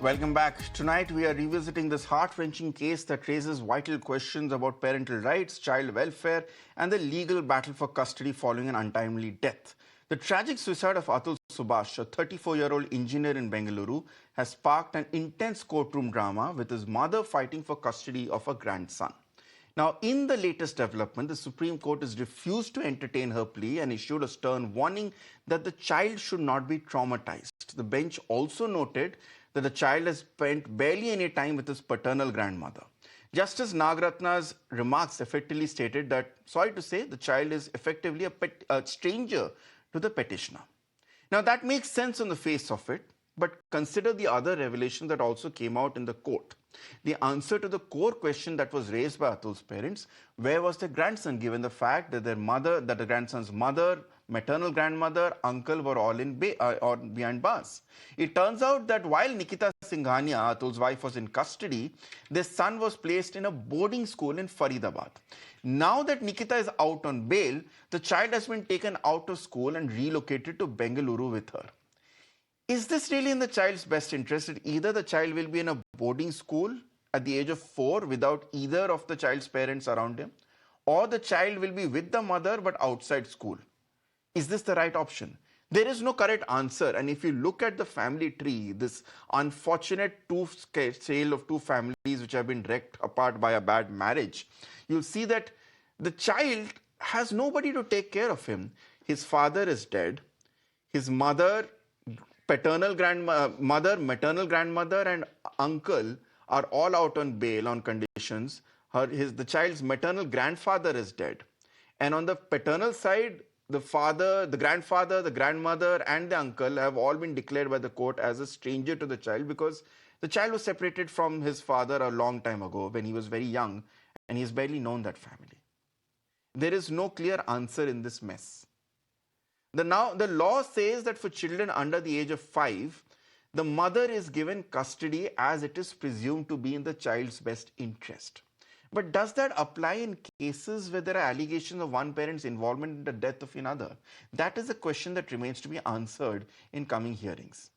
Welcome back. Tonight we are revisiting this heart-wrenching case that raises vital questions about parental rights, child welfare, and the legal battle for custody following an untimely death. The tragic suicide of Atul Subhash, a 34-year-old engineer in Bengaluru, has sparked an intense courtroom drama with his mother fighting for custody of her grandson. Now, in the latest development, the Supreme Court has refused to entertain her plea and issued a stern warning that the child should not be traumatized. The bench also noted that the child has spent barely any time with his paternal grandmother. Justice Nagaratna's remarks effectively stated that, sorry to say, the child is effectively a stranger to the petitioner. Now, that makes sense on the face of it, but consider the other revelation that also came out in the court. The answer to the core question that was raised by Atul's parents, where was the grandson, given the fact that the grandson's mother, maternal grandmother, uncle were all or behind bars. It turns out that while Nikita Singhania, Atul's wife, was in custody, their son was placed in a boarding school in Faridabad. Now that Nikita is out on bail, the child has been taken out of school and relocated to Bengaluru with her. Is this really in the child's best interest that either the child will be in a boarding school at the age of 4 without either of the child's parents around him, or the child will be with the mother but outside school? Is this the right option? There is no correct answer. And if you look at the family tree, this unfortunate tale of two families which have been wrecked apart by a bad marriage, you'll see that the child has nobody to take care of him. His father is dead. His mother, maternal grandmother, and uncle are all out on bail on conditions. The child's maternal grandfather is dead. And on the paternal side, the father, the grandfather, the grandmother, and the uncle have all been declared by the court as a stranger to the child because the child was separated from his father a long time ago when he was very young, and he's barely known that family. There is no clear answer in this mess. The law says that for children under the age of 5, the mother is given custody as it is presumed to be in the child's best interest. But does that apply in cases where there are allegations of one parent's involvement in the death of another? That is a question that remains to be answered in coming hearings.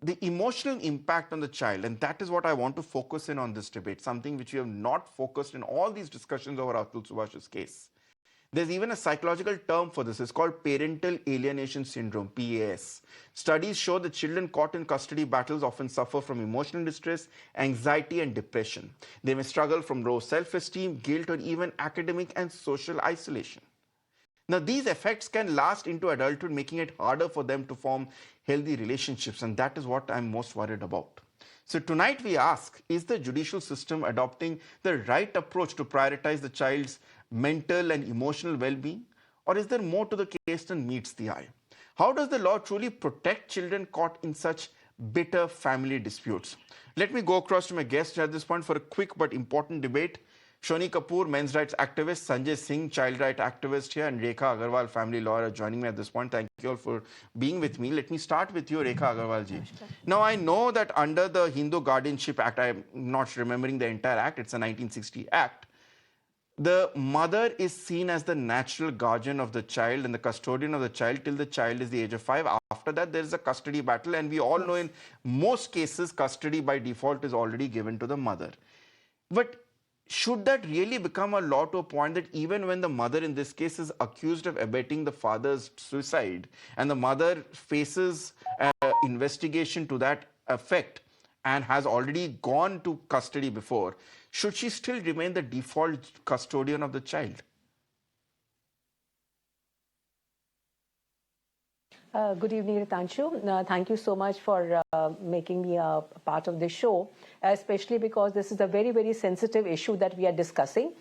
The emotional impact on the child, and that is what I want to focus in on this debate, something which we have not focused in all these discussions over Atul Subhash's case. There's even a psychological term for this. It's called parental alienation syndrome, PAS. Studies show that children caught in custody battles often suffer from emotional distress, anxiety, and depression. They may struggle from low self-esteem, guilt, or even academic and social isolation. Now, these effects can last into adulthood, making it harder for them to form healthy relationships, and that is what I'm most worried about. So tonight we ask, is the judicial system adopting the right approach to prioritize the child's mental and emotional well-being? Or is there more to the case than meets the eye? How does the law truly protect children caught in such bitter family disputes? Let me go across to my guests at this point for a quick but important debate. Shonee Kapoor, men's rights activist, Sanjay Singh, child rights activist here, and Rekha Agarwal, family lawyer, are joining me at this point. Thank you all for being with me. Let me start with you, Rekha Agarwal ji. Now, I know that under the Hindu Guardianship Act, I'm not remembering the entire act, it's a 1960 act, the mother is seen as the natural guardian of the child and the custodian of the child till the child is the age of 5. After that, there is a custody battle, and we all know in most cases, custody by default is already given to the mother. But should that really become a law to a point that even when the mother in this case is accused of abetting the father's suicide and the mother faces an investigation to that effect and has already gone to custody before, should she still remain the default custodian of the child? Good evening, Ritangshu. Thank you so much for making me a part of this show, especially because this is a very, very sensitive issue that we are discussing.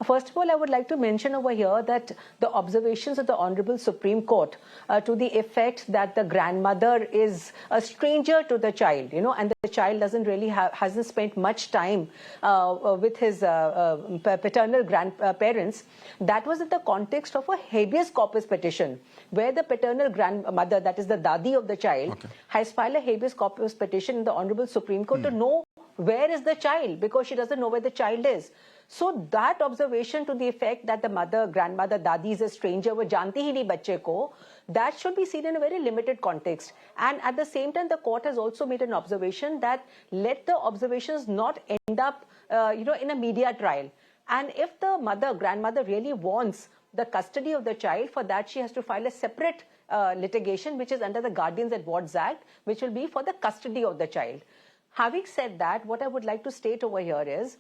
First of all, I would like to mention over here that the observations of the Honorable Supreme Court to the effect that the grandmother is a stranger to the child, and the child doesn't really hasn't spent much time with his paternal grandparents. That was in the context of a habeas corpus petition, where the paternal grandmother, that is the dadi of the child, has filed a habeas corpus petition in the Honorable Supreme Court to know where is the child, because she doesn't know where the child is. So that observation to the effect that the mother, grandmother, dadi is a stranger, wo janti hi nahi bacche ko, that should be seen in a very limited context. And at the same time, the court has also made an observation that let the observations not end up, in a media trial. And if the mother, grandmother really wants the custody of the child, for that she has to file a separate litigation, which is under the Guardians at Wards Act, which will be for the custody of the child. Having said that, what I would like to state over here is,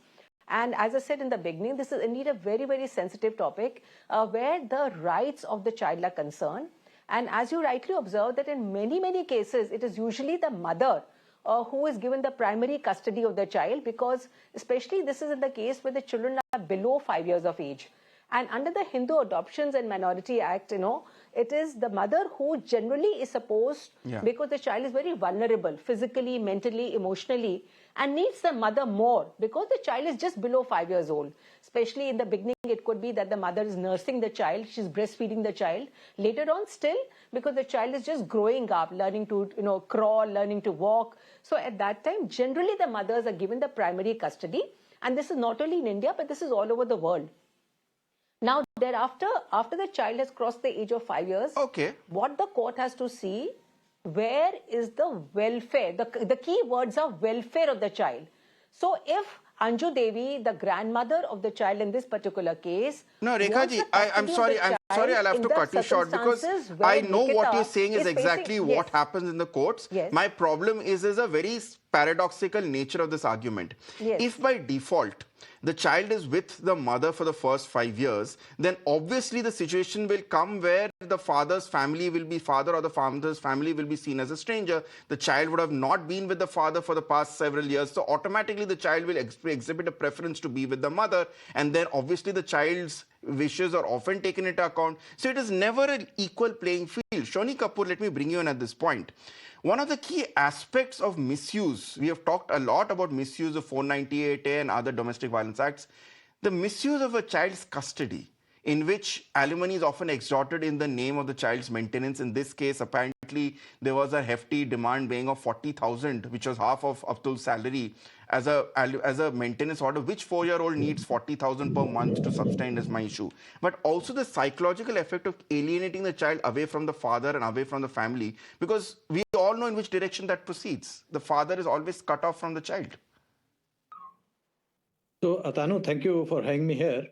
and as I said in the beginning, this is indeed a very, very sensitive topic where the rights of the child are concerned. And as you rightly observed, that in many, many cases, it is usually the mother who is given the primary custody of the child, because especially this is in the case where the children are below 5 years of age. And under the Hindu Adoptions and Minority Act, it is the mother who generally is supposed, because the child is very vulnerable, physically, mentally, emotionally, and needs the mother more, because the child is just below 5 years old. Especially in the beginning, it could be that the mother is nursing the child, she's breastfeeding the child. Later on, still, because the child is just growing up, learning to, crawl, learning to walk. So at that time, generally the mothers are given the primary custody. And this is not only in India, but this is all over the world. Now, thereafter, after the child has crossed the age of 5 years, what the court has to see, where is the welfare? The key words are welfare of the child. So if Anju Devi, the grandmother of the child in this particular case, no, Rekha I'm sorry, I'll have to cut you short, because I know what you're saying is exactly what happens in the courts. Yes. My problem is a very paradoxical nature of this argument. Yes. If by default the child is with the mother for the first 5 years, then obviously the situation will come where the father's family will be, father or the father's family will be seen as a stranger. The child would have not been with the father for the past several years, so automatically the child will exhibit a preference to be with the mother, and then obviously the child's wishes are often taken into account. So it is never an equal playing field. Shonee Kapoor, let me bring you in at this point. One of the key aspects of misuse, we have talked a lot about misuse of 498A and other domestic violence acts, the misuse of a child's custody, in which alimony is often extorted in the name of the child's maintenance. In this case, apparently, there was a hefty demand being of 40,000, which was half of Atul's salary, as a maintenance order. Which 4-year-old needs 40,000 per month to sustain is my issue. But also the psychological effect of alienating the child away from the father and away from the family, because we all know in which direction that proceeds. The father is always cut off from the child. So, Atanu, thank you for having me here.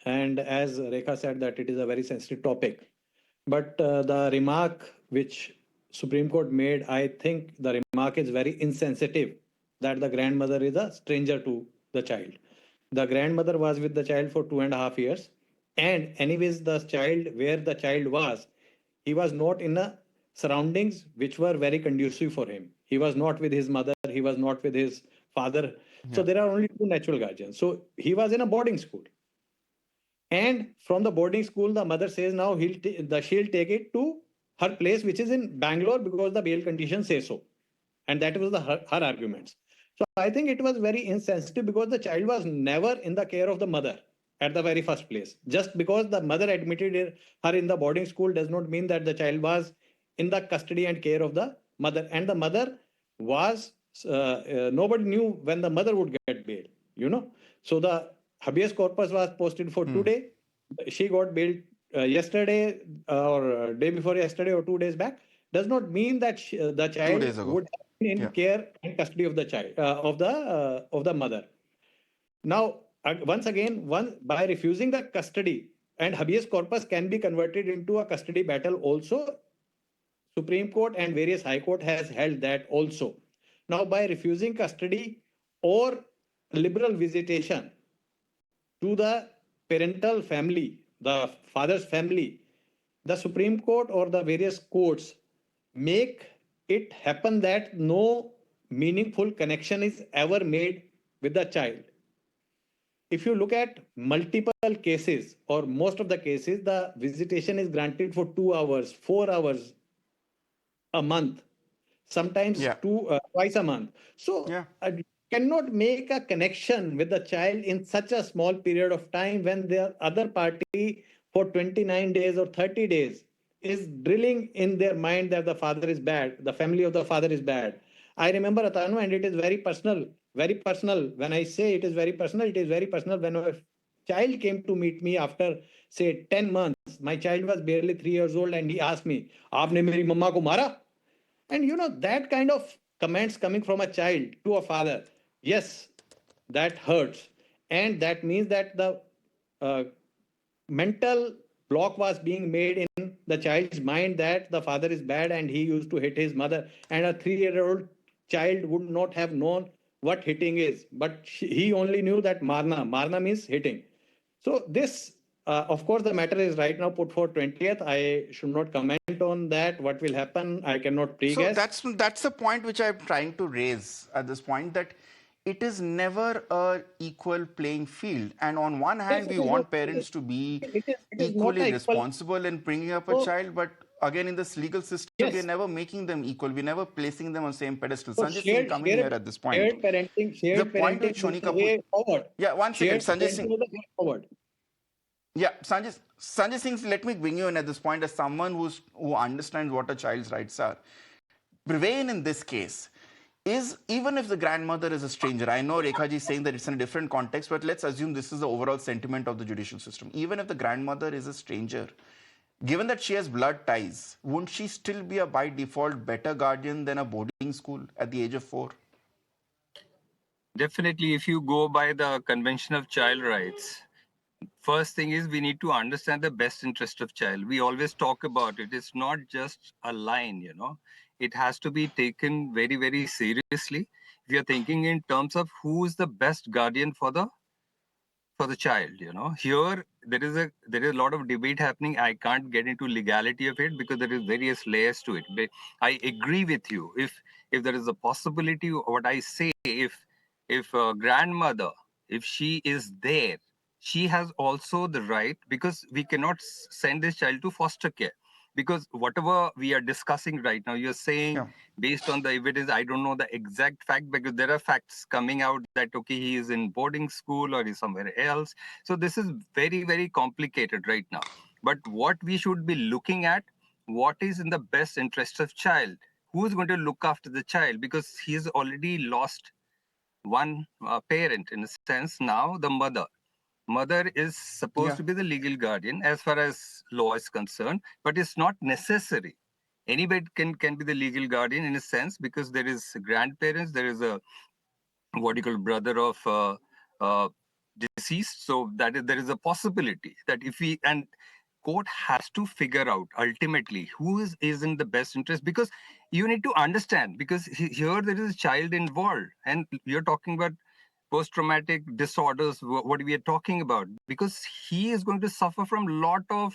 And as Rekha said, that it is a very sensitive topic. But the remark which Supreme Court made, I think the remark is very insensitive, that the grandmother is a stranger to the child. The grandmother was with the child for 2.5 years. And anyways, the child, where the child was, he was not in a surroundings which were very conducive for him. He was not with his mother, he was not with his father. So there are only two natural guardians. So he was in a boarding school. And from the boarding school, the mother says now she'll take it to her place, which is in Bangalore, because the bail conditions say so. And that was her arguments. So I think it was very insensitive, because the child was never in the care of the mother at the very first place. Just because the mother admitted her in the boarding school does not mean that the child was in the custody and care of the mother. And the mother was, nobody knew when the mother would get bail, So the habeas corpus was posted for today. She got bailed yesterday or day before yesterday or 2 days back. Does not mean that the child would have been in care and custody of the child, of the mother. Now, once again, by refusing the custody, and habeas corpus can be converted into a custody battle also. Supreme Court and various High Court has held that also. Now, by refusing custody or liberal visitation to the parental family, the father's family, the Supreme Court or the various courts make it happen that no meaningful connection is ever made with the child. If you look at multiple cases or most of the cases, the visitation is granted for 2 hours, 4 hours a month, sometimes twice a month. So you cannot make a connection with the child in such a small period of time, when the other party for 29 days or 30 days is drilling in their mind that the father is bad, the family of the father is bad. I remember, Atanu, and it is very personal, very personal. When I say it is very personal, it is very personal. When a child came to meet me after, say, 10 months, my child was barely 3 years old, and he asked me, Aapne meri mama ko mara? And that kind of comments coming from a child to a father, yes, that hurts. And that means that the uh, mental block was being made in the child's mind that the father is bad and he used to hit his mother. And a 3-year-old child would not have known what hitting is, but he only knew that marna means hitting. So this, of course, the matter is right now put for 20th. I should not comment on that. What will happen, I cannot So pre-guess. that's the point which I'm trying to raise at this point, that it is never a equal playing field. And on one Yes, hand, it we is not. want parents to be It is not equally a equal. responsible in bringing up a So child, but again, in this legal system, we are yes, never making them equal. We're never placing them on the same pedestal. so Sanjay Singh coming here at this point. The shared point parenting which is Shonee the Kapoor, way forward. yeah, one second, Shared Sanjay parenting Singh. is the way forward. Yeah, Sanjay Singh, let me bring you in at this point as someone who understands what a child's rights are. Prevail in this case is, even if the grandmother is a stranger, I know Rekha ji is saying that it's in a different context, but let's assume this is the overall sentiment of the judicial system. Even if the grandmother is a stranger, given that she has blood ties, wouldn't she still be a by default better guardian than a boarding school at the age of 4? Definitely, if you go by the convention of child rights, first thing is we need to understand the best interest of child. We always talk about it. It's not just a line, It has to be taken very, very seriously. If you're thinking in terms of who is the best guardian for the child, here there is a lot of debate happening. I can't get into legality of it because there is various layers to it, but I agree with you. If there is a possibility, what I say, if a grandmother, if she is there, she has also the right, because we cannot send this child to foster care, because whatever we are discussing right now, you're saying Yeah. based on the evidence. I don't know the exact fact, because there are facts coming out that, okay, he is in boarding school or he's somewhere else. So this is very, very complicated right now. But what we should be looking at, what is in the best interest of child? Who is going to look after the child? Because he's already lost one parent, in a sense. Now the mother is supposed Yeah. to be the legal guardian as far as law is concerned, but it's not necessary. Anybody can be the legal guardian in a sense, because there is grandparents, there is a what you call brother of uh, deceased. So that is, there is a possibility that if we, and court has to figure out ultimately who is in the best interest, because you need to understand, because here there is a child involved, and you're talking about post-traumatic disorders, what we are talking about, because he is going to suffer from a lot of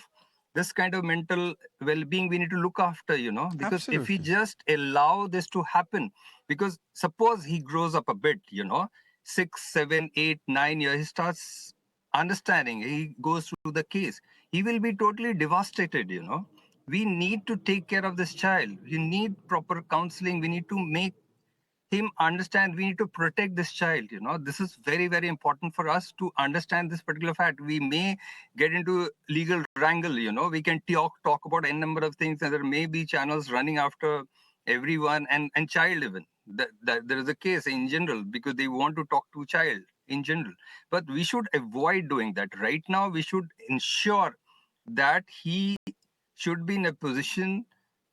this kind of mental well-being. We need to look after, because if we Absolutely. just allow this to happen, because suppose he grows up a bit, 6, 7, 8, 9 years, he starts understanding, he goes through the case, he will be totally devastated. We need to take care of this child. We need proper counseling. We need to make him understand. We need to protect this child. This is very, very important for us to understand this particular fact. We may get into legal wrangle. We can talk about a number of things, and there may be channels running after everyone, and child even, that there is a case in general because they want to talk to child in general. But we should avoid doing that. Right now we should ensure that he should be in a position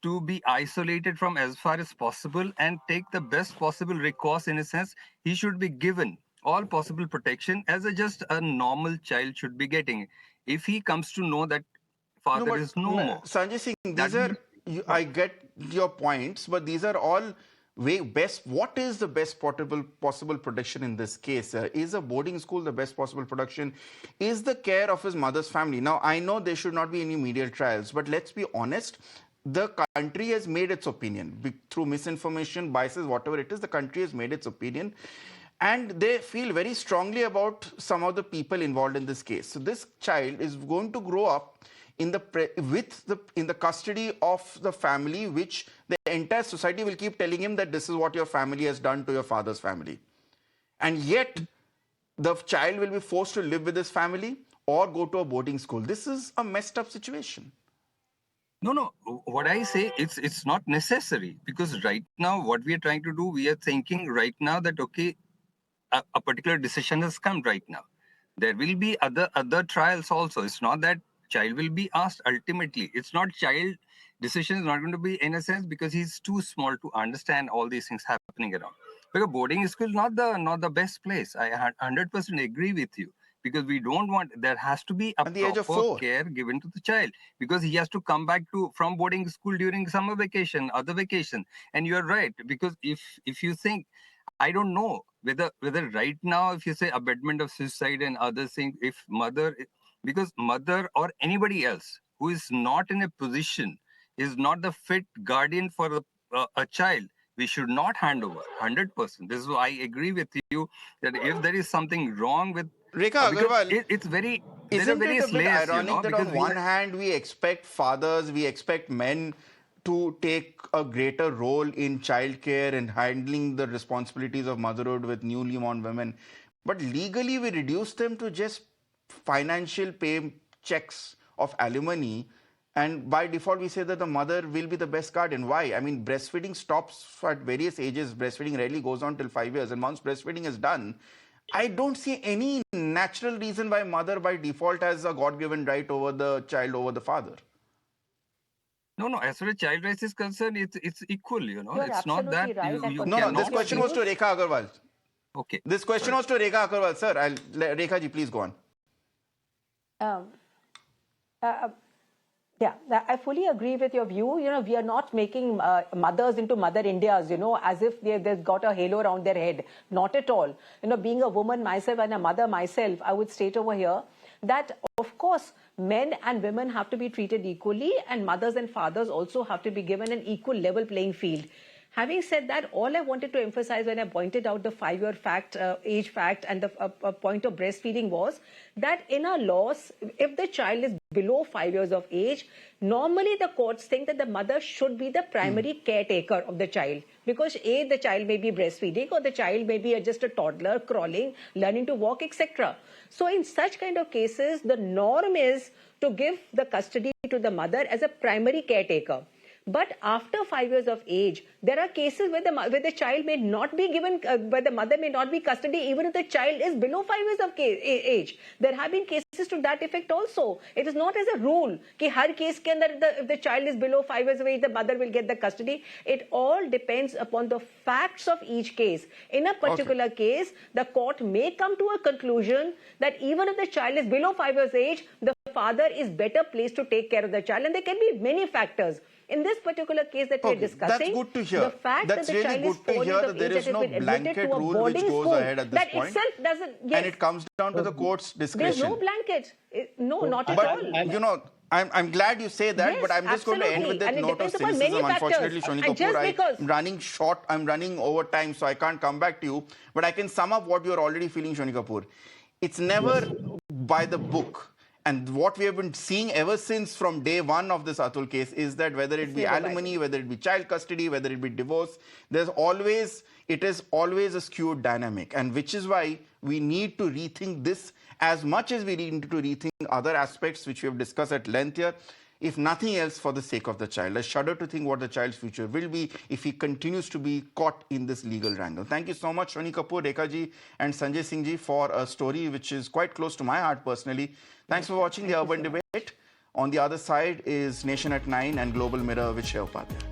to be isolated from as far as possible and take the best possible recourse. In a sense, he should be given all possible protection as just a normal child should be getting. If he comes to know that No, father but is no more, Sanjay Singh, that these will are, be I get your points, but these are all way best. What is the best possible protection in this case? Is a boarding school the best possible protection? Is the care of his mother's family? Now, I know there should not be any medial trials, but let's be honest. The country has made its opinion through misinformation, biases, whatever it is. The country has made its opinion, and they feel very strongly about some of the people involved in this case. So this child is going to grow up in the custody of the family, which the entire society will keep telling him that this is what your family has done to your father's family, and yet the child will be forced to live with his family or go to a boarding school. This is a messed up situation. no. What I say, it's not necessary, because right now what we are trying to do, we are thinking right now that, okay, a particular decision has come right now. There will be other trials also. It's not that child will be asked ultimately. It's not child decision is not going to be in a sense because he's too small to understand all these things happening around. Because boarding school is not the best place. I 100% agree with you, because we don't want, there has to be a At the age of proper 4. care given to the child, because he has to come back from boarding school during summer vacation, other vacation. And you're right, because if you think, I don't know whether right now, if you say abetment of suicide and other things, if mother, because mother or anybody else who is not in a position, is not the fit guardian for a child, we should not hand over 100%. This is why I agree with you that if there is something wrong with, Rekha because Agarwal, it's very, there are isn't it a various bit layers, ironic that because on we one have, hand we expect fathers, we expect men to take a greater role in childcare and handling the responsibilities of motherhood with newly born women, but legally we reduce them to just financial pay checks of alimony, and by default we say that the mother will be the best guardian. Why? I mean, breastfeeding stops at various ages. Breastfeeding rarely goes on till 5 years, and once breastfeeding is done, I don't see any natural reason why mother by default has a God-given right over the child, over the father. no, as far as child rights is concerned, it's equal, You're it's not that absolutely right. I you No, no, completely this get cannot your question say. was to views. Rekha Agarwal. Okay, This question sorry. was to Rekha Agarwal. Sir, Rekha ji, please go on. Um, uh, Yeah, I fully agree with your view. We are not making mothers into Mother Indias, as if they've got a halo around their head. Not at all. Being a woman myself and a mother myself, I would state over here that, of course, men and women have to be treated equally, and mothers and fathers also have to be given an equal level playing field. Having said that, all I wanted to emphasize when I pointed out the 5-year fact, age fact, and the point of breastfeeding was that in our laws, if the child is below 5 years of age, normally the courts think that the mother should be the primary caretaker of the child, because A, the child may be breastfeeding, or the child may be just a toddler, crawling, learning to walk, etc. So in such kind of cases, the norm is to give the custody to the mother as a primary caretaker. But after 5 years of age, there are cases where the child may not be given, where the mother may not be custody, even if the child is below 5 years of age. There have been cases to that effect also. It is not as a rule that har case ke andar if the child is below 5 years of age, the mother will get the custody. It all depends upon the facts of each case. In a particular case, the court may come to a conclusion that even if the child is below 5 years of age, the father is better placed to take care of the child, and there can be many factors. In this particular case that we are discussing, that's good to hear. the fact That's that the really child is good to 4 hear years that of there age that is has no been admitted blanket to a rule which boarding goes school, ahead at this that point, itself doesn't, yes, and it comes down to the court's there's no discretion. blanket. No, So not at But, all. I'm glad you say that, but Yes, I'm just going to end with absolutely. that And it note of depends upon many cynicism. factors. Unfortunately, Shonee And Kapoor, just because, I'm running short, I'm running over time, so I can't come back to you. But I can sum up what you're already feeling, Shonee Kapoor. It's never yes, by the book. And what we have been seeing ever since from day one of this Atul case is that whether it it's be never by the alimony, whether it be child custody, whether it be divorce, it is always a skewed dynamic. And which is why we need to rethink this as much as we need to rethink other aspects which we have discussed at length here, if nothing else for the sake of the child. I shudder to think what the child's future will be if he continues to be caught in this legal wrangle. Thank you so much, Shonee Kapoor, Rekha ji, and Sanjay Singh ji, for a story which is quite close to my heart personally. Thanks for pleasure. watching The Thank you Urban so much. Debate. On the other side is Nation at 9 and Global Mirror with Shiv Upadhyay.